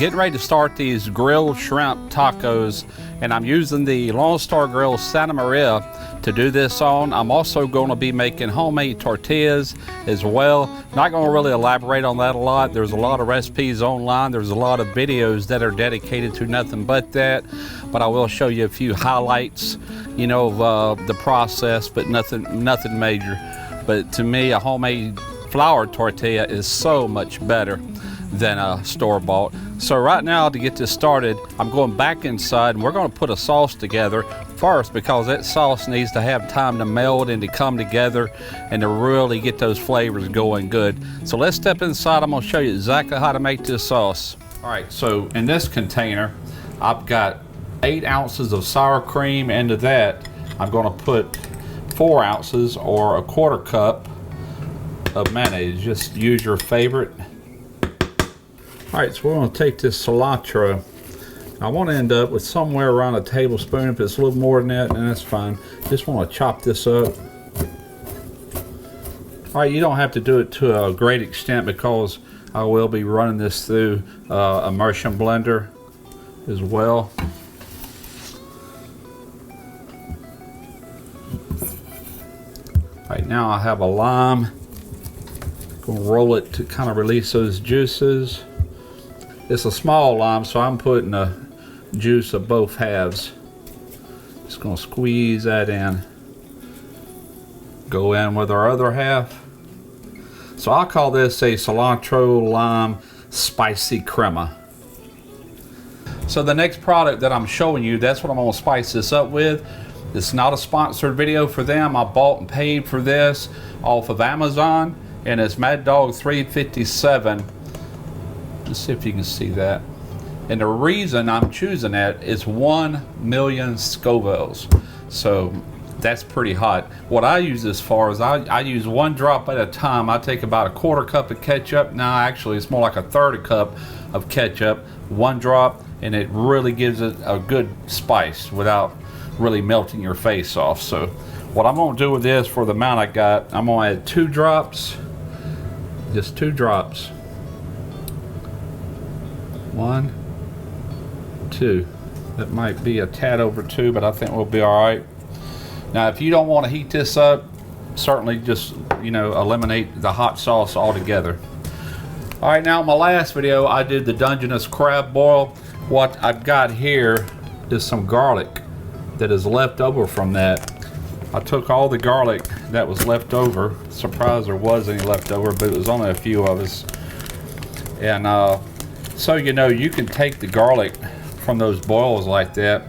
getting ready to start these grilled shrimp tacos, and I'm using the Lone Star Grill Santa Maria to do this on. I'm also going to be making homemade tortillas as well. Not going to really elaborate on that a lot. There's a lot of recipes online. There's a lot of videos that are dedicated to nothing but that, but I will show you a few highlights, you know, of the process, but nothing major. But to me, a homemade flour tortilla is so much better than a store-bought. So right now, to get this started, I'm going back inside and we're going to put a sauce together first, because that sauce needs to have time to meld and to come together and to really get those flavors going good. So let's step inside. I'm going to show you exactly how to make this sauce. All right, so in this container, I've got 8 ounces of sour cream. Into that, I'm going to put 4 ounces or a 1/4 cup of mayonnaise. Just use your favorite. All right, so we're going to take this cilantro. I want to end up with somewhere around a tablespoon. If it's a little more than that, then that's fine. Just want to chop this up. All right, you don't have to do it to a great extent, because I will be running this through immersion blender as well. Right now I have a lime. Gonna roll it to kind of release those juices. It's a small lime, so I'm putting the juice of both halves. Just gonna squeeze that in. Go in with our other half. So I'll call this a cilantro lime spicy crema. So the next product that I'm showing you, that's what I'm gonna spice this up with. It's not a sponsored video for them. I bought and paid for this off of Amazon, and it's Mad Dog 357. Let's see if you can see that. And the reason I'm choosing that is 1 million Scovilles. So that's pretty hot. What I use this for is I use 1 drop at a time. I take about a 1/4 cup of ketchup. Now actually it's more like a 1/3 cup of ketchup, 1 drop, and it really gives it a good spice without really melting your face off. So what I'm going to do with this, for the amount I got, I'm going to add 2 drops. Just 2 drops. 1, 2. That might be a tad over 2, but I think we'll be all right. Now if you don't want to heat this up, certainly just, you know, eliminate the hot sauce altogether. All right, now in my last video I did the Dungeness crab boil. What I've got here is some garlic that is left over from that. I took all the garlic that was left over. Surprised there was any left over, but it was only a few of us. And so you know, you can take the garlic from those boils like that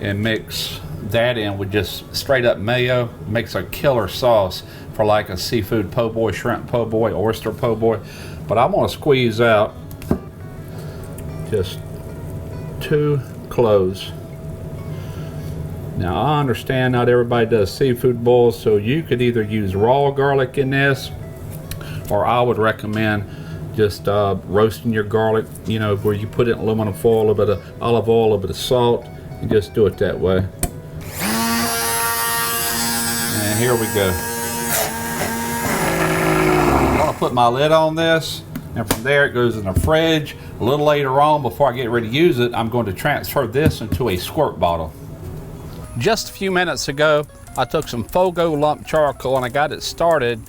and mix that in with just straight up mayo. Makes a killer sauce for like a seafood po' boy, shrimp po' boy, oyster po' boy. But I'm gonna squeeze out just 2 cloves. Now I understand not everybody does seafood boils, so you could either use raw garlic in this, or I would recommend just roasting your garlic, you know, where you put it in aluminum foil, a bit of olive oil, a bit of salt, and just do it that way. And here we go. I'm gonna put my lid on this, and from there it goes in the fridge. A little later on, before I get ready to use it, I'm going to transfer this into a squirt bottle. Just a few minutes ago, I took some Fogo lump charcoal and I got it started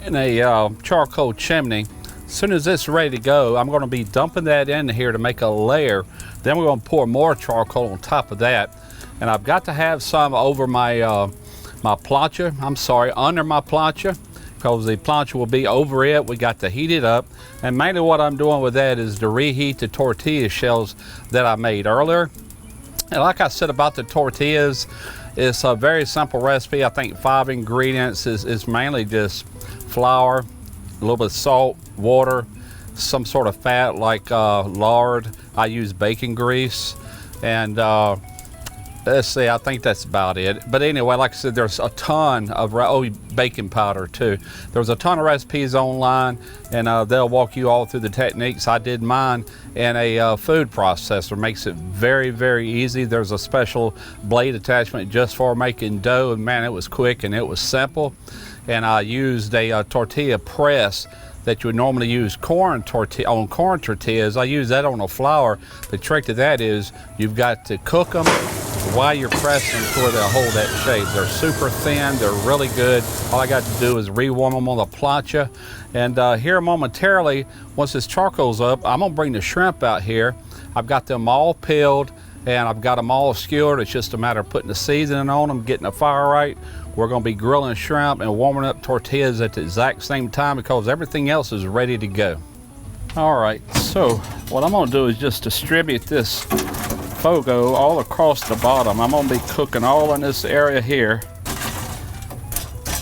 in a charcoal chimney. As soon as it's ready to go, I'm going to be dumping that in here to make a layer. Then we're going to pour more charcoal on top of that. And I've got to have some over my my plancha. I'm sorry, under my plancha, because the plancha will be over it. We got to heat it up. And mainly what I'm doing with that is to reheat the tortilla shells that I made earlier. And like I said about the tortillas, it's a very simple recipe. I think 5 ingredients is mainly just flour, a little bit of salt, water, some sort of fat like lard. I use bacon grease, and let's see, I think that's about it. But anyway, like I said, there's a ton of baking powder too. There's a ton of recipes online, and they'll walk you all through the techniques. I did mine in a food processor. Makes it very, very easy. There's a special blade attachment just for making dough, and man, it was quick and it was simple. And I used a tortilla press that you would normally use corn tortillas. I use that on a flour. The trick to that is you've got to cook them while you're pressing to where they'll hold that shape. They're super thin, they're really good. All I got to do is rewarm them on the plancha. And here momentarily, once this charcoal's up, I'm gonna bring the shrimp out here. I've got them all peeled and I've got them all skewered. It's just a matter of putting the seasoning on them, getting the fire right. We're gonna be grilling shrimp and warming up tortillas at the exact same time because everything else is ready to go. All right, so what I'm gonna do is just distribute this Fogo all across the bottom. I'm gonna be cooking all in this area here.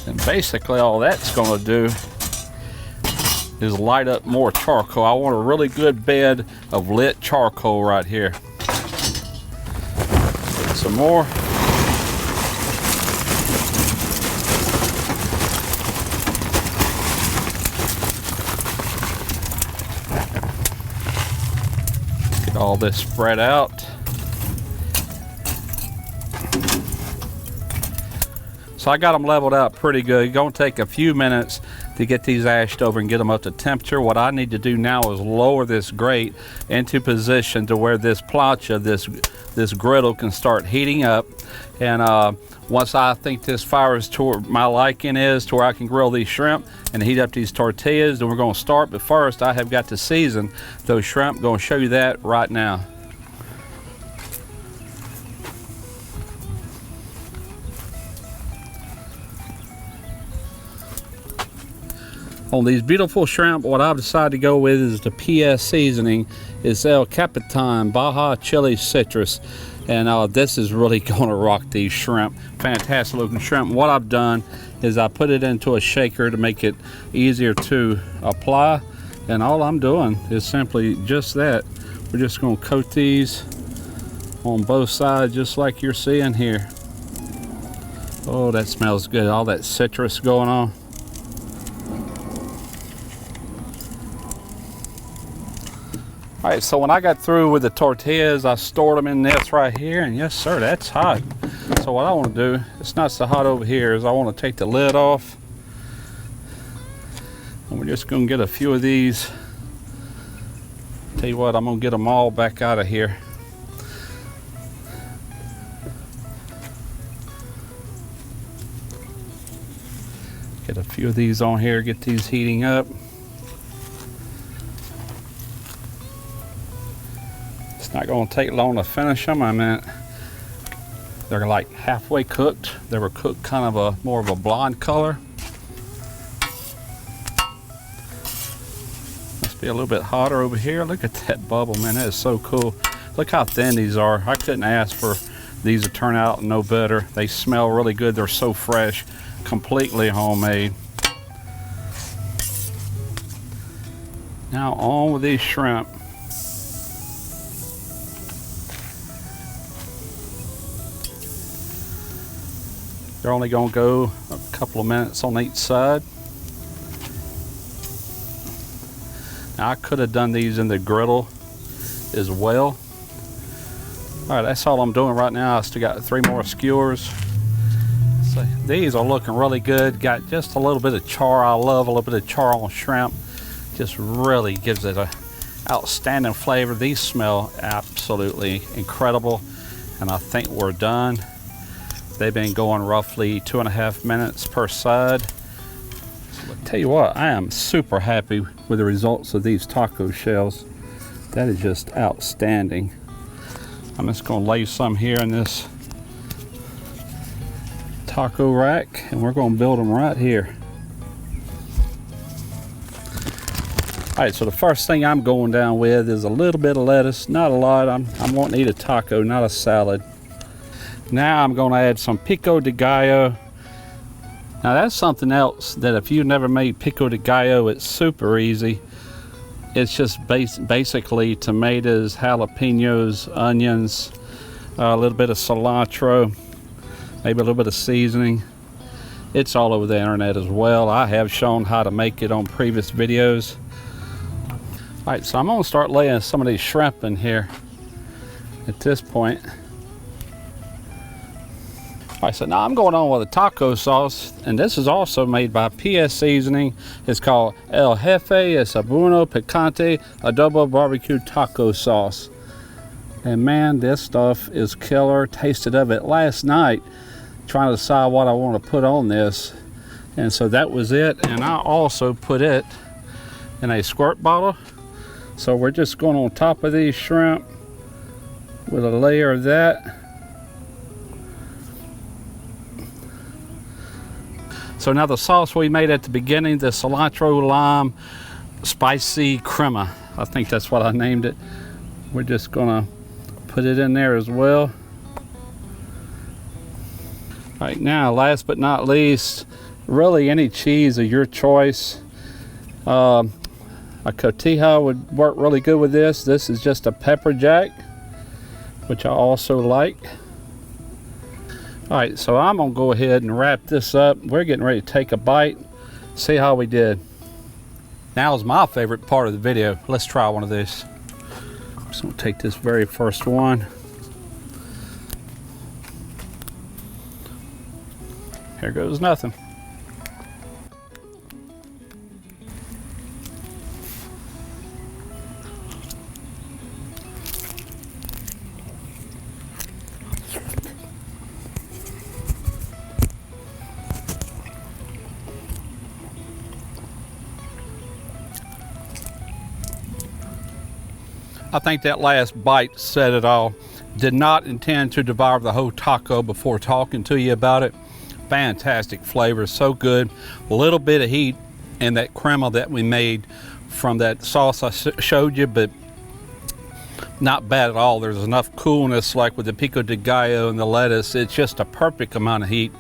And basically all that's gonna do is light up more charcoal. I want a really good bed of lit charcoal right here. Some more. Get all this spread out. So I got them leveled out pretty good. It's gonna take a few minutes to get these ashed over and get them up to temperature. What I need to do now is lower this grate into position to where this plancha, this griddle can start heating up. And once I think this fire is to my liking is to where I can grill these shrimp and heat up these tortillas, then we're gonna start. But first I have got to season those shrimp. I'm gonna show you that right now. On these beautiful shrimp, what I've decided to go with is the PS seasoning. It's El Capitan Baja Chili Citrus. And this is really going to rock these shrimp. Fantastic looking shrimp. What I've done is I put it into a shaker to make it easier to apply. And all I'm doing is simply just that. We're just going to coat these on both sides just like you're seeing here. Oh, that smells good. All that citrus going on. All right, so when I got through with the tortillas, I stored them in this right here, and yes sir, that's hot. So what I want to do, it's not so hot over here, is I want to take the lid off. And we're just going to get a few of these. Tell you what, I'm going to get them all back out of here. Get a few of these on here, get these heating up. Not going to take long to finish them. I mean, they're like halfway cooked. They were cooked kind of more of a blonde color. Must be a little bit hotter over here. Look at that bubble, man. That is so cool. Look how thin these are. I couldn't ask for these to turn out no better. They smell really good. They're so fresh, completely homemade. Now on with these shrimp. They're only going to go a couple of minutes on each side. Now I could have done these in the griddle as well. All right, that's all I'm doing right now. I still got 3 more skewers. So these are looking really good. Got just a little bit of char. I love a little bit of char on shrimp. Just really gives it an outstanding flavor. These smell absolutely incredible. And I think we're done. They've been going roughly 2.5 minutes per side. But tell you what, I am super happy with the results of these taco shells. That is just outstanding. I'm just going to lay some here in this taco rack, and we're going to build them right here. All right, so the first thing I'm going down with is a little bit of lettuce, not a lot. I'm wanting to eat a taco, not a salad. Now I'm going to add some pico de gallo. Now that's something else that if you've never made pico de gallo, it's super easy. It's just basically tomatoes, jalapenos, onions, a little bit of cilantro, maybe a little bit of seasoning. It's all over the internet as well. I have shown how to make it on previous videos. All right, so I'm going to start laying some of these shrimp in here at this point. All right, so now I'm going on with a taco sauce, and this is also made by PS Seasoning. It's called El Jefe. It's a Bueno Picante Adobo Barbecue Taco Sauce. And man, this stuff is killer. Tasted of it last night, trying to decide what I want to put on this. And so that was it. And I also put it in a squirt bottle. So we're just going on top of these shrimp with a layer of that. So now the sauce we made at the beginning, the cilantro lime spicy crema. I think that's what I named it. We're just gonna put it in there as well. All right, now last but not least, really any cheese of your choice. A cotija would work really good with this. This is just a pepper jack, which I also like. All right, so I'm gonna go ahead and wrap this up. We're getting ready to take a bite, see how we did. Now is my favorite part of the video. Let's try one of these. I'm just gonna take this very first one. Here goes nothing. I think that last bite said it all. Did not intend to devour the whole taco before talking to you about it. Fantastic flavor, so good. A little bit of heat in that crema that we made from that sauce I showed you, but not bad at all. There's enough coolness, like with the pico de gallo and the lettuce. It's just a perfect amount of heat.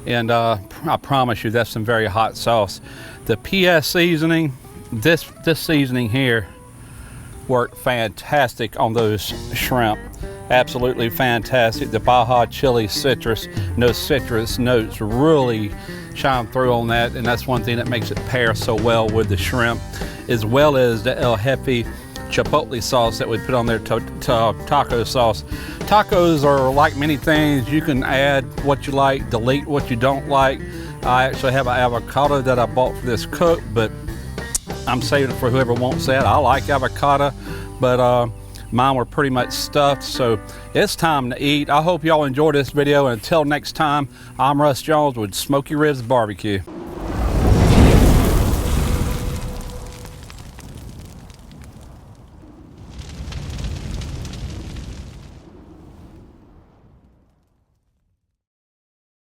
And I promise you, that's some very hot sauce. The PS seasoning, this seasoning here, worked fantastic on those shrimp. Absolutely fantastic. The Baja chili citrus, no citrus notes really shine through on that, and that's one thing that makes it pair so well with the shrimp, as well as the El Jefe chipotle sauce that we put on their taco sauce. Tacos are like many things. You can add what you like, delete what you don't like. I actually have an avocado that I bought for this cook, but I'm saving it for whoever wants that. I like avocado, but mine were pretty much stuffed, so it's time to eat. I hope y'all enjoyed this video, and until next time, I'm Russ Jones with Smoky Ribs Barbecue.